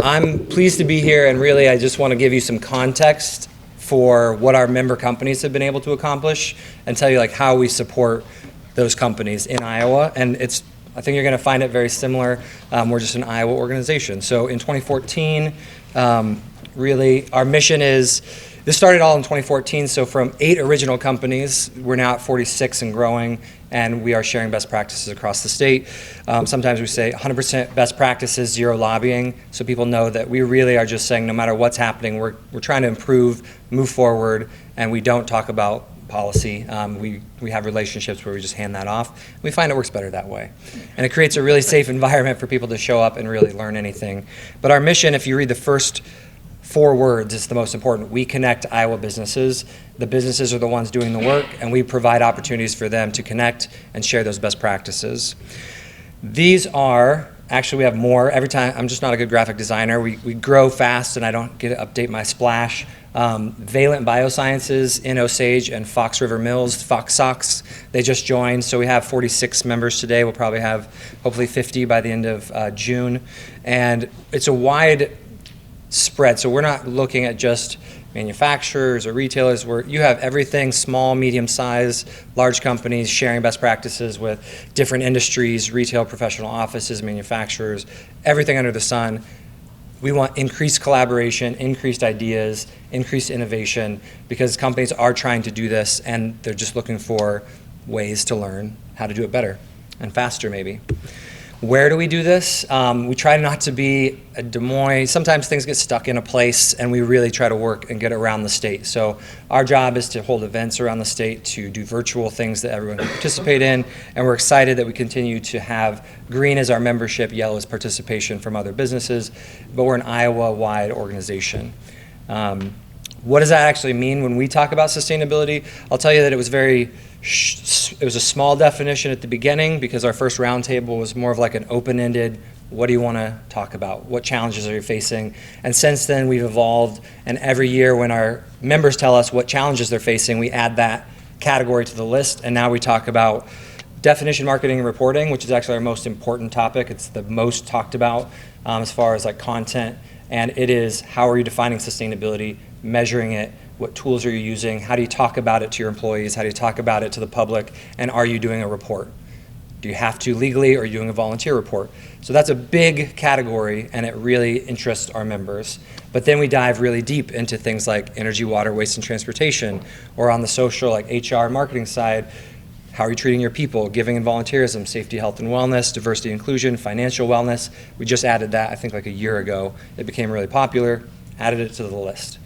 I'm pleased to be here, and really I just want to give you some context for what our member companies have been able to accomplish and tell you like how we support those companies in Iowa. And I think you're going to find it very similar. We're just an Iowa organization. So in 2014, really our mission is, this started all in 2014, so from 8 original companies, we're now at 46 and growing, and we are sharing best practices across the state. Sometimes we say 100% best practices, 0 lobbying, so people know that we really are just saying no matter what's happening, we're trying to improve, move forward, and we don't talk about policy. We have relationships where we just hand that off. We find it works better that way. And it creates a really safe environment for people to show up and really learn anything. But our mission, if you read the first 4 words, is the most important. We connect Iowa businesses. The businesses are the ones doing the work, and we provide opportunities for them to connect and share those best practices. These are, actually we have more. Every time, I'm just not a good graphic designer. We grow fast and I don't get to update my splash. Valent Biosciences, in Osage, and Fox River Mills, Fox Sox, they just joined. So we have 46 members today. We'll probably have hopefully 50 by the end of June. And it's a wide spread. So we're not looking at just manufacturers or retailers. You have everything, small, medium size, large companies sharing best practices with different industries, retail, professional offices, manufacturers, everything under the sun. We want increased collaboration, increased ideas, increased innovation, because companies are trying to do this and they're just looking for ways to learn how to do it better and faster maybe. Where do we do this? We try not to be a Des Moines. Sometimes things get stuck in a place and we really try to work and get around the state. So our job is to hold events around the state, to do virtual things that everyone can participate in, and we're excited that we continue to have green as our membership, yellow as participation from other businesses, but we're an Iowa-wide organization. What does that actually mean when we talk about sustainability? I'll tell you that it was a small definition at the beginning because our first roundtable was more of like an open-ended, what do you want to talk about? What challenges are you facing? And since then we've evolved, and every year when our members tell us what challenges they're facing, we add that category to the list, and now we talk about definition, marketing, and reporting, which is actually our most important topic. It's the most talked about as far as like content, and it is how are you defining sustainability, measuring it, what tools are you using, how do you talk about it to your employees, how do you talk about it to the public, and are you doing a report? Do you have to legally, or are you doing a volunteer report? So that's a big category, and it really interests our members. But then we dive really deep into things like energy, water, waste, and transportation, or on the social, like HR and marketing side, how are you treating your people, giving and volunteerism, safety, health, and wellness, diversity, inclusion, financial wellness. We just added that, I think, like a year ago. It became really popular, added it to the list.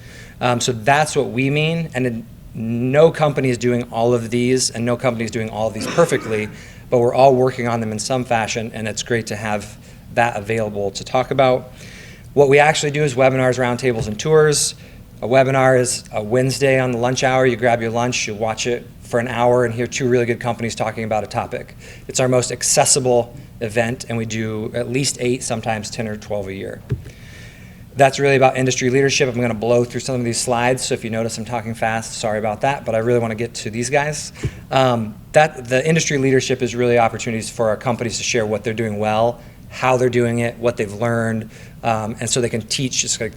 So that's what we mean, and no company is doing all of these, and no company is doing all of these perfectly, but we're all working on them in some fashion, and it's great to have that available to talk about. What we actually do is webinars, roundtables, and tours. A webinar is a Wednesday on the lunch hour. You grab your lunch, you watch it for an hour, and hear 2 really good companies talking about a topic. It's our most accessible event, and we do at least 8, sometimes 10 or 12 a year. That's really about industry leadership. I'm going to blow through some of these slides, so if you notice I'm talking fast, sorry about that, but I really want to get to these guys. The industry leadership is really opportunities for our companies to share what they're doing well, how they're doing it, what they've learned, and so they can teach, just like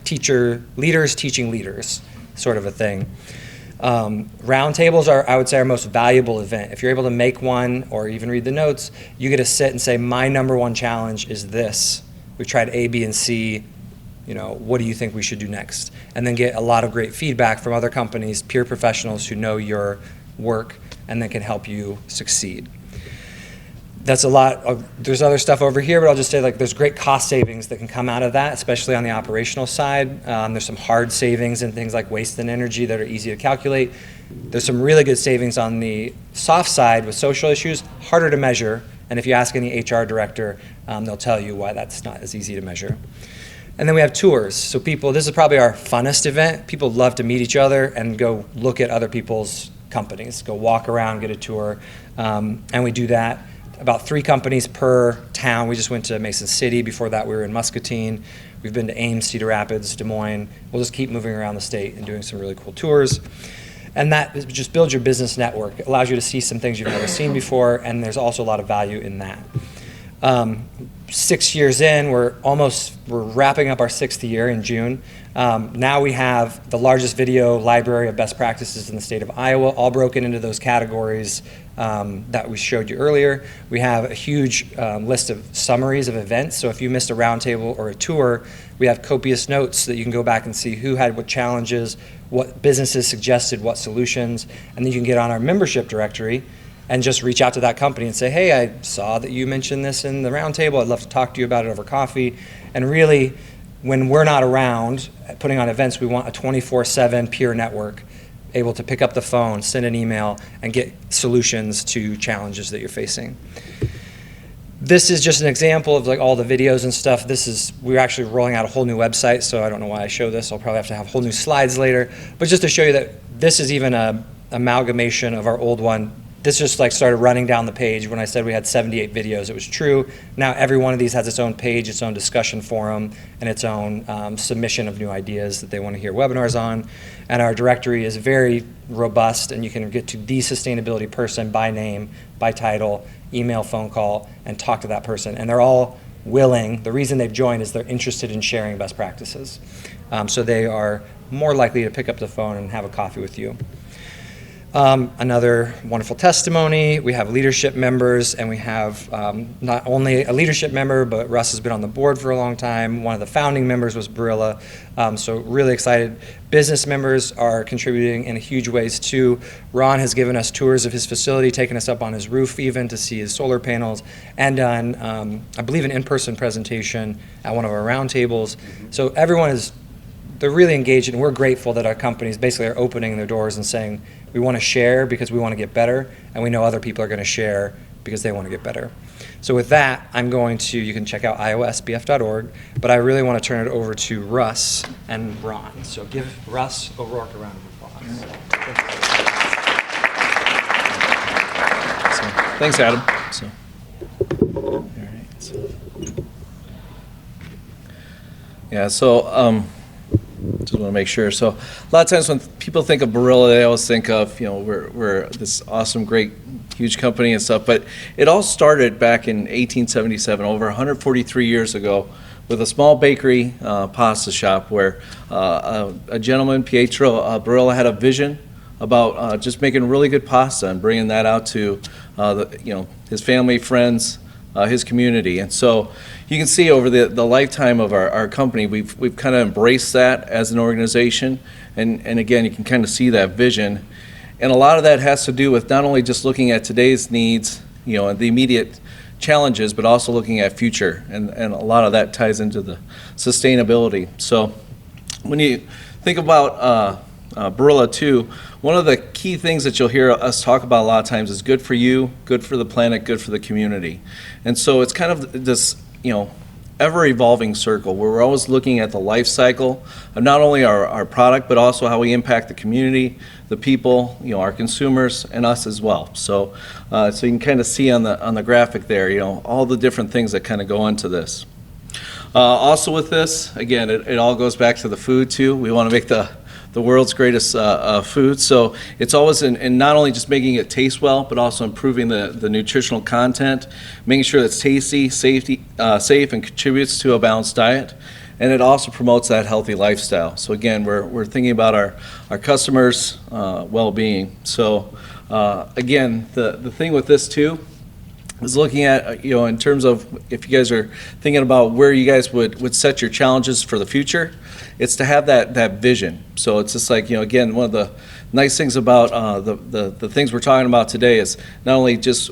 leaders teaching leaders, sort of a thing. Roundtables are, I would say, our most valuable event. If you're able to make one or even read the notes, you get to sit and say, my number one challenge is this. We've tried A, B, and C. What do you think we should do next? And then get a lot of great feedback from other companies, peer professionals who know your work and then can help you succeed. That's a lot there's other stuff over here, but I'll just say there's great cost savings that can come out of that, especially on the operational side. There's some hard savings in things like waste and energy that are easy to calculate. There's some really good savings on the soft side with social issues, harder to measure, and if you ask any HR director, they'll tell you why that's not as easy to measure. And then we have tours. So this is probably our funnest event. People love to meet each other and go look at other people's companies, go walk around, get a tour. And we do that. About 3 companies per town. We just went to Mason City. Before that, we were in Muscatine. We've been to Ames, Cedar Rapids, Des Moines. We'll just keep moving around the state and doing some really cool tours. And that just builds your business network. It allows you to see some things you've never seen before, and there's also a lot of value in that. 6 years in, we're wrapping up our 6th year in June. Now we have the largest video library of best practices in the state of Iowa, all broken into those categories that we showed you earlier. We have a huge list of summaries of events. So if you missed a roundtable or a tour, we have copious notes so that you can go back and see who had what challenges, what businesses suggested what solutions, and then you can get on our membership directory and just reach out to that company and say, hey, I saw that you mentioned this in the roundtable. I'd love to talk to you about it over coffee. And really, when we're not around putting on events, we want a 24/7 peer network, able to pick up the phone, send an email, and get solutions to challenges that you're facing. This is just an example of like all the videos and stuff. We're actually rolling out a whole new website, so I don't know why I show this. I'll probably have to have whole new slides later. But just to show you that this is even an amalgamation of our old one. This just like started running down the page. When I said we had 78 videos, it was true. Now every one of these has its own page, its own discussion forum, and its own submission of new ideas that they want to hear webinars on. And our directory is very robust, and you can get to the sustainability person by name, by title, email, phone call, and talk to that person. And they're all willing. The reason they've joined is they're interested in sharing best practices. So they are more likely to pick up the phone and have a coffee with you. Another wonderful testimony, we have leadership members, and we have not only a leadership member, but Russ has been on the board for a long time. One of the founding members was Barilla, so really excited. Business members are contributing in huge ways too. Ron has given us tours of his facility, taken us up on his roof even to see his solar panels, and done, I believe, an in-person presentation at one of our roundtables. So everyone they're really engaged, and we're grateful that our companies basically are opening their doors and saying, we want to share because we want to get better, and we know other people are going to share because they want to get better. So with that, you can check out iowasbf.org, but I really want to turn it over to Russ and Ron. So give Russ O'Rourke a round of applause. Thanks, Adam. Just want to make sure. So a lot of times when people think of Barilla, they always think of, we're this awesome, great, huge company and stuff. But it all started back in 1877, over 143 years ago, with a small bakery pasta shop where a gentleman, Pietro Barilla, had a vision about just making really good pasta and bringing that out to his family, friends, his community. And so you can see over the lifetime of our company, we've kind of embraced that as an organization. And again, you can kind of see that vision. And a lot of that has to do with not only just looking at today's needs, and the immediate challenges, but also looking at future. And a lot of that ties into the sustainability. So when you think about Barilla too, one of the key things that you'll hear us talk about a lot of times is good for you, good for the planet, good for the community. And so it's kind of this, ever-evolving circle where we're always looking at the life cycle of not only our product, but also how we impact the community, the people, our consumers, and us as well. So you can kind of see on the graphic there, all the different things that kind of go into this. Also with this, again, it all goes back to the food too. We want to make the world's greatest food. So it's always in not only just making it taste well, but also improving the nutritional content, making sure it's tasty, safe, and contributes to a balanced diet. And it also promotes that healthy lifestyle. So again, we're thinking about our customers' well-being. So again, the thing with this too is looking at, in terms of if you guys are thinking about where you guys would set your challenges for the future, it's to have that vision. So it's just like, again, one of the nice things about the things we're talking about today is not only just,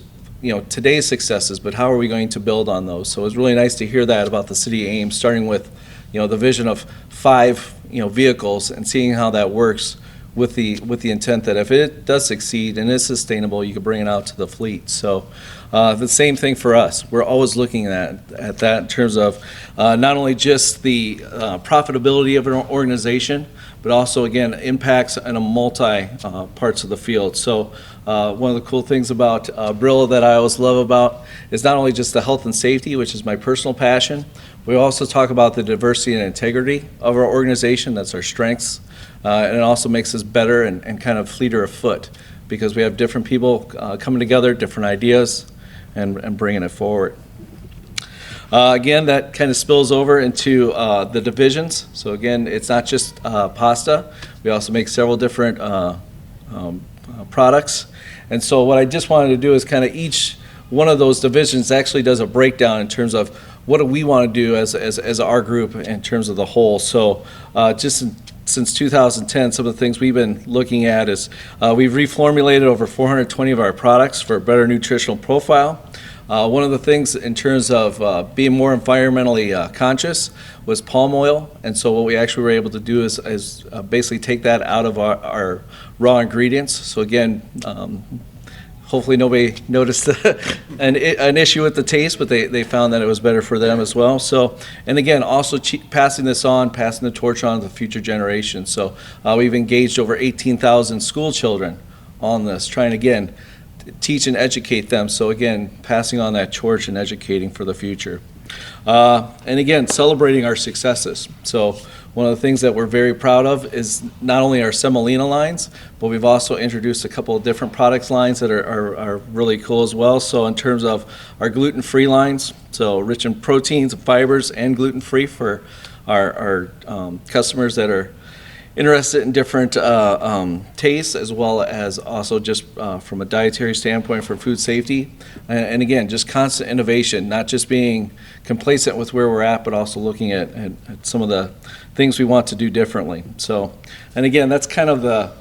today's successes, but how are we going to build on those? So it's really nice to hear that about the City of Ames, starting with, the vision of 5, vehicles and seeing how that works with the intent that if it does succeed and is sustainable, you can bring it out to the fleet. So the same thing for us. We're always looking at that in terms of not only just the profitability of an organization, but also, again, impacts in a multi parts of the field. So one of the cool things about Barilla that I always love about is not only just the health and safety, which is my personal passion, we also talk about the diversity and integrity of our organization. That's our strengths. And it also makes us better and kind of fleeter of foot because we have different people coming together, different ideas, and bringing it forward. Again, that kind of spills over into the divisions. So again, it's not just pasta. We also make several different products. And so what I just wanted to do is kind of each one of those divisions actually does a breakdown in terms of what do we want to do as our group in terms of the whole. So since 2010, some of the things we've been looking at is we've reformulated over 420 of our products for a better nutritional profile. One of the things in terms of being more environmentally conscious was palm oil, and so what we actually were able to do is basically take that out of our raw ingredients. So again, hopefully nobody noticed an issue with the taste, but they found that it was better for them as well. So, and again, also passing the torch on to the future generations. So we've engaged over 18,000 school children on this, trying again teach and educate them. So again, passing on that torch and educating for the future. And again, celebrating our successes. So one of the things that we're very proud of is not only our semolina lines, but we've also introduced a couple of different products lines that are really cool as well. So in terms of our gluten-free lines, so rich in proteins, fibers, and gluten-free for our customers that are interested in different tastes, as well as also just from a dietary standpoint for food safety. And again, just constant innovation, not just being complacent with where we're at, but also looking at some of the things we want to do differently. So, and again, that's kind of the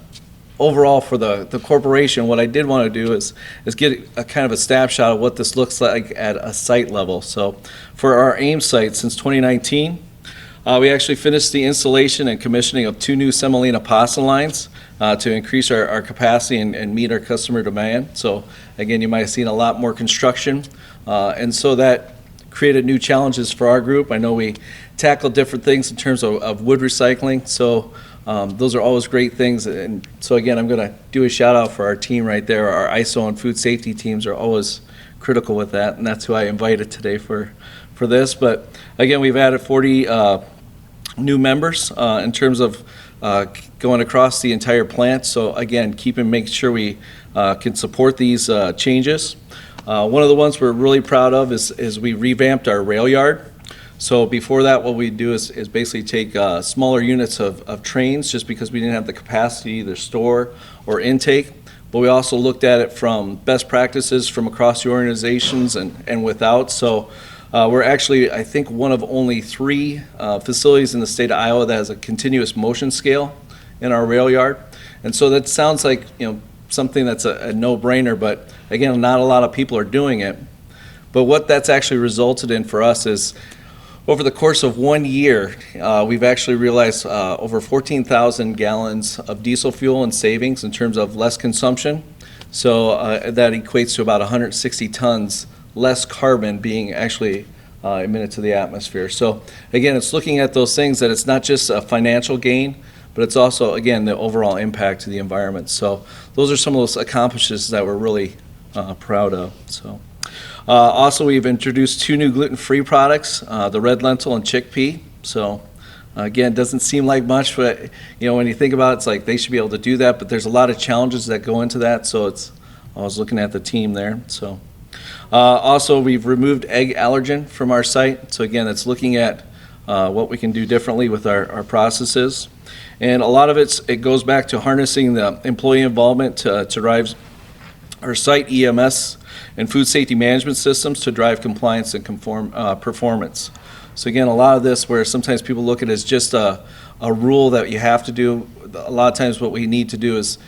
overall for the corporation. What I did want to do is get a kind of a snapshot of what this looks like at a site level. So for our Ames site, since 2019, we actually finished the installation and commissioning of 2 new semolina pasta lines to increase our capacity and meet our customer demand. So again, you might have seen a lot more construction, and so that created new challenges for our group. I know we tackled different things in terms of wood recycling, so those are always great things. And so again, I'm going to do a shout out for our team right there. Our ISO and food safety teams are always critical with that, and that's who I invited today for this. But again, we've added 40 new members in terms of going across the entire plant. So again, making sure we can support these changes. One of the ones we're really proud of is we revamped our rail yard. So before that, what we do is basically take smaller units of trains, just because we didn't have the capacity to either store or intake. But we also looked at it from best practices from across the organizations and without. So we're actually, I think, one of only 3 facilities in the state of Iowa that has a continuous motion scale in our rail yard. And so that sounds like, something that's a no-brainer, but again, not a lot of people are doing it. But what that's actually resulted in for us is, over the course of 1 year, we've actually realized over 14,000 gallons of diesel fuel in savings in terms of less consumption. So that equates to about 160 tons less carbon being actually emitted to the atmosphere. So again, it's looking at those things that it's not just a financial gain, but it's also, again, the overall impact to the environment. So those are some of those accomplishments that we're really proud of. So also, we've introduced 2 new gluten-free products, the red lentil and chickpea. So again, doesn't seem like much, but when you think about it, it's like they should be able to do that, but there's a lot of challenges that go into that. So I was looking at the team there. So also, we've removed egg allergen from our site. So again, it's looking at what we can do differently with our processes. And a lot of it goes back to harnessing the employee involvement to drive our site EMS and food safety management systems to drive compliance and performance. So again, a lot of this where sometimes people look at it as just a rule that you have to do, a lot of times what we need to do is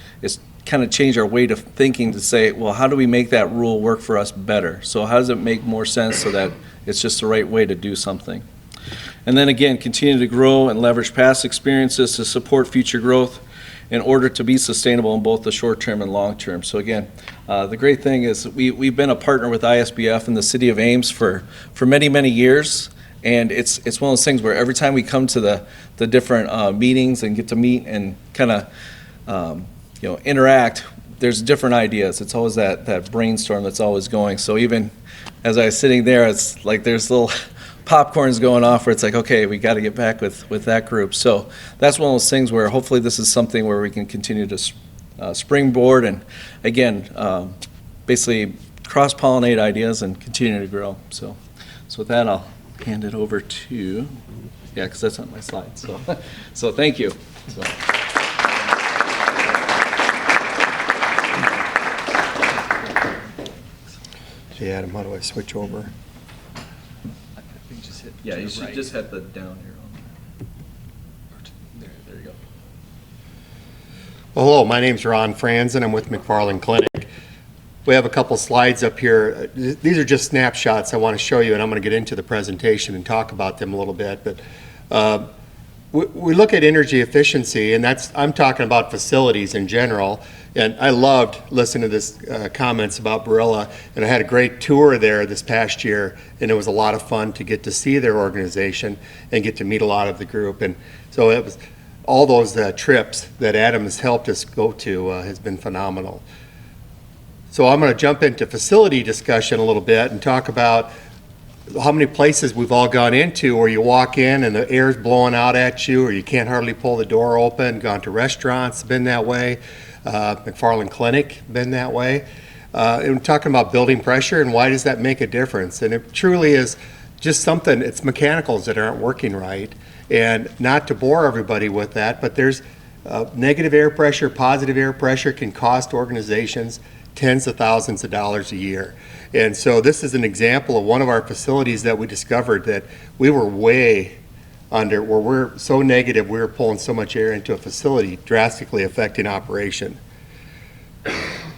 kind of change our way of thinking to say, well, how do we make that rule work for us better? So how does it make more sense so that it's just the right way to do something? And then again, continue to grow and leverage past experiences to support future growth in order to be sustainable in both the short term and long term. So again, the great thing is we've been a partner with ISBF in the city of Ames for many, many years. And it's one of those things where every time we come to the different meetings and get to meet and kind of interact, there's different ideas. It's always that brainstorm that's always going. So even as I was sitting there, it's like there's little popcorns going off where it's like, okay, we got to get back with that group. So that's one of those things where hopefully this is something where we can continue to springboard and, again, basically cross-pollinate ideas and continue to grow. So So with that, I'll hand it over to, yeah, because that's on my slide. So, so thank you. So. Hey Adam, how do I switch over? Yeah, you should just hit the down arrow. There you go. Well, hello, my name's Ron Franzen. I'm with McFarland Clinic. We have a couple slides up here. These are just snapshots I want to show you, and I'm going to get into the presentation and talk about them a little bit. But we look at energy efficiency, and I'm talking about facilities in general. And I loved listening to this comments about Barilla, and I had a great tour there this past year, and it was a lot of fun to get to see their organization and get to meet a lot of the group. And so it was all those trips that Adam has helped us go to has been phenomenal. So I'm going to jump into facility discussion a little bit and talk about how many places we've all gone into where you walk in and the air's blowing out at you, or you can't hardly pull the door open. Gone to restaurants, been that way. McFarland Clinic, been that way. And we're talking about building pressure and why does that make a difference? And it truly is just something, it's mechanicals that aren't working right. And not to bore everybody with that, but there's negative air pressure, positive air pressure can cost organizations tens of thousands of dollars a year. And so this is an example of one of our facilities that we discovered that we were way under, where we're so negative, we were pulling so much air into a facility, drastically affecting operation.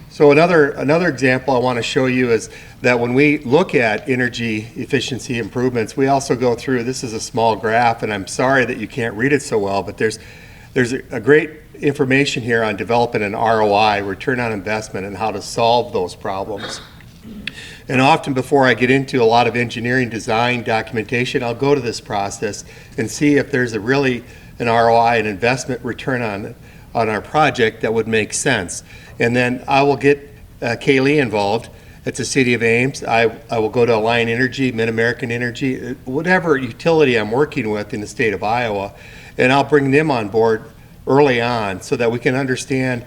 So another example I want to show you is that when we look at energy efficiency improvements, we also go through, this is a small graph, and I'm sorry that you can't read it so well, but there's a great information here on developing an ROI, return on investment, and how to solve those problems. And often before I get into a lot of engineering design documentation, I'll go to this process and see if there's really an ROI, an investment return on our project that would make sense. And then I will get Kaylee involved at the City of Ames. I will go to Alliant Energy, Mid-American Energy, whatever utility I'm working with in the state of Iowa, and I'll bring them on board early on so that we can understand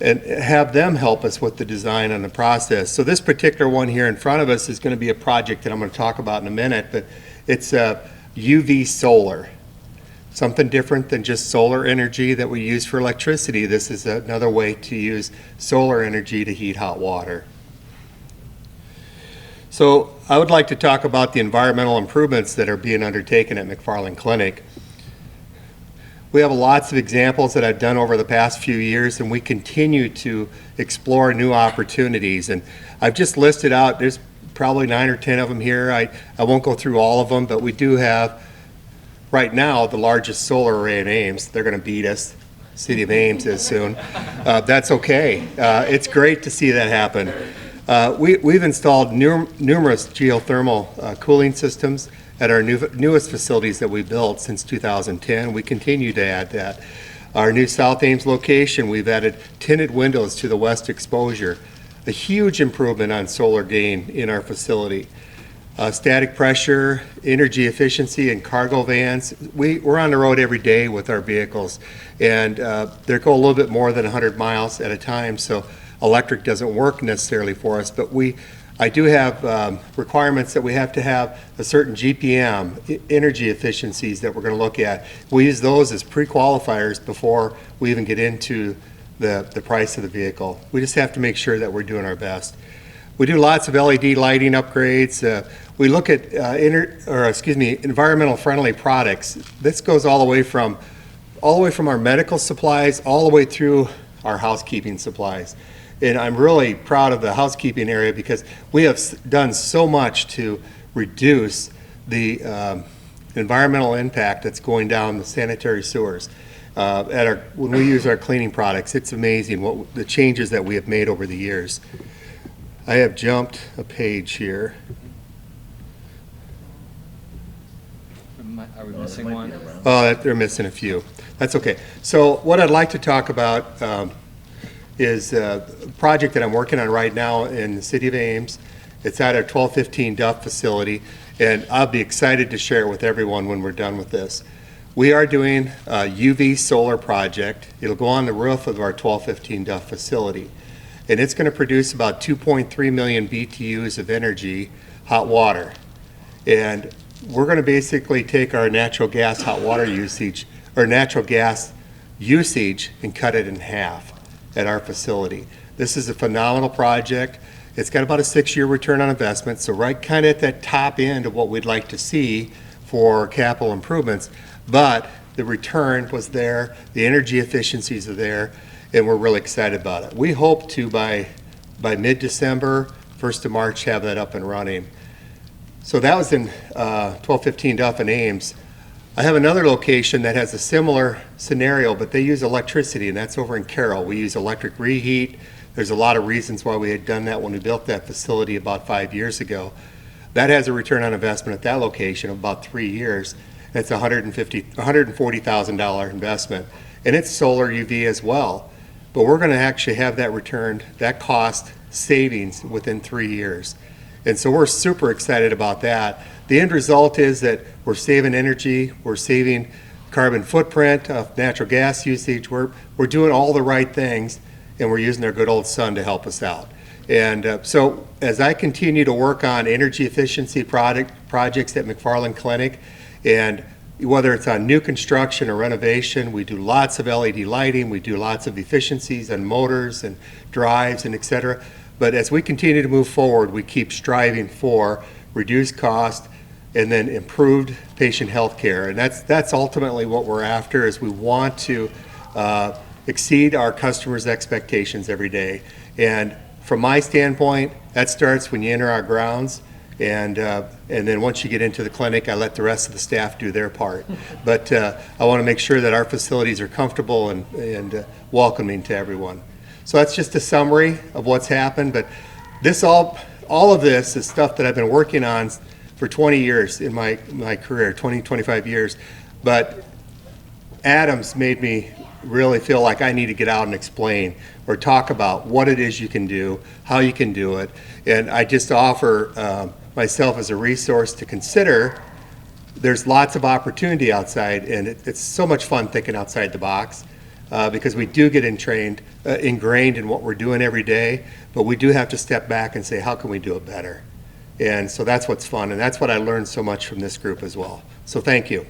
and have them help us with the design on the process. So this particular one here in front of us is going to be a project that I'm going to talk about in a minute, but it's UV solar. Something different than just solar energy that we use for electricity. This is another way to use solar energy to heat hot water. So I would like to talk about the environmental improvements that are being undertaken at McFarland Clinic. We have lots of examples that I've done over the past few years, and we continue to explore new opportunities. And I've just listed out, there's probably 9 or 10 of them here. I won't go through all of them, but we do have, right now, the largest solar array in Ames. They're going to beat us. City of Ames is soon. That's okay. It's great to see that happen. We've installed numerous geothermal cooling systems at our newest facilities that we built since 2010. We continue to add that. Our new South Ames location, we've added tinted windows to the west exposure. A huge improvement on solar gain in our facility. Static pressure, energy efficiency, and cargo vans. We're on the road every day with our vehicles, and they go a little bit more than 100 miles at a time, so electric doesn't work necessarily for us, but I do have requirements that we have to have a certain GPM, energy efficiencies that we're going to look at. We use those as pre-qualifiers before we even get into the price of the vehicle. We just have to make sure that we're doing our best. We do lots of LED lighting upgrades. We look at environmental friendly products. This goes all the way from our medical supplies all the way through our housekeeping supplies. And I'm really proud of the housekeeping area because we have done so much to reduce the environmental impact that's going down the sanitary sewers. When we use our cleaning products, it's amazing what the changes that we have made over the years. I have jumped a page here. Are we missing one? Oh, they're missing a few. That's okay. So what I'd like to talk about is a project that I'm working on right now in the City of Ames. It's at our 1215 Duff facility, and I'll be excited to share it with everyone when we're done with this. We are doing a UV solar project. It'll go on the roof of our 1215 Duff facility, and it's going to produce about 2.3 million BTUs of energy, hot water. And we're going to basically take our natural gas hot water usage, or natural gas usage, and cut it in half at our facility. This is a phenomenal project. It's got about a 6-year return on investment, so right kind of at that top end of what we'd like to see for capital improvements. But the return was there, the energy efficiencies are there, and we're really excited about it. We hope to, by mid-December, 1st of March, have that up and running. So that was in 1215 Duff and Ames. I have another location that has a similar scenario, but they use electricity, and that's over in Carroll. We use electric reheat. There's a lot of reasons why we had done that when we built that facility about 5 years ago. That has a return on investment at that location of about 3 years. It's a $140,000 investment, and it's solar UV as well. But we're going to actually have that returned, that cost savings within 3 years. And so we're super excited about that. The end result is that we're saving energy, we're saving carbon footprint of natural gas usage, we're doing all the right things, and we're using our good old sun to help us out. And so as I continue to work on energy efficiency projects at McFarland Clinic, and whether it's on new construction or renovation, we do lots of LED lighting, we do lots of efficiencies on motors and drives and et cetera. But as we continue to move forward, we keep striving for reduced cost and then improved patient health care. And that's ultimately what we're after, is we want to exceed our customers' expectations every day. And from my standpoint, that starts when you enter our grounds. And then once you get into the clinic, I let the rest of the staff do their part. But I want to make sure that our facilities are comfortable and welcoming to everyone. So that's just a summary of what's happened. But this all of this is stuff that I've been working on for 20 years in my career, 25 years. But Adam's made me really feel like I need to get out and explain or talk about what it is you can do, how you can do it. And I just offer myself as a resource to consider. There's lots of opportunity outside, and it's so much fun thinking outside the box because we do get ingrained in what we're doing every day, but we do have to step back and say, how can we do it better? And so that's what's fun, and that's what I learned so much from this group as well. So thank you.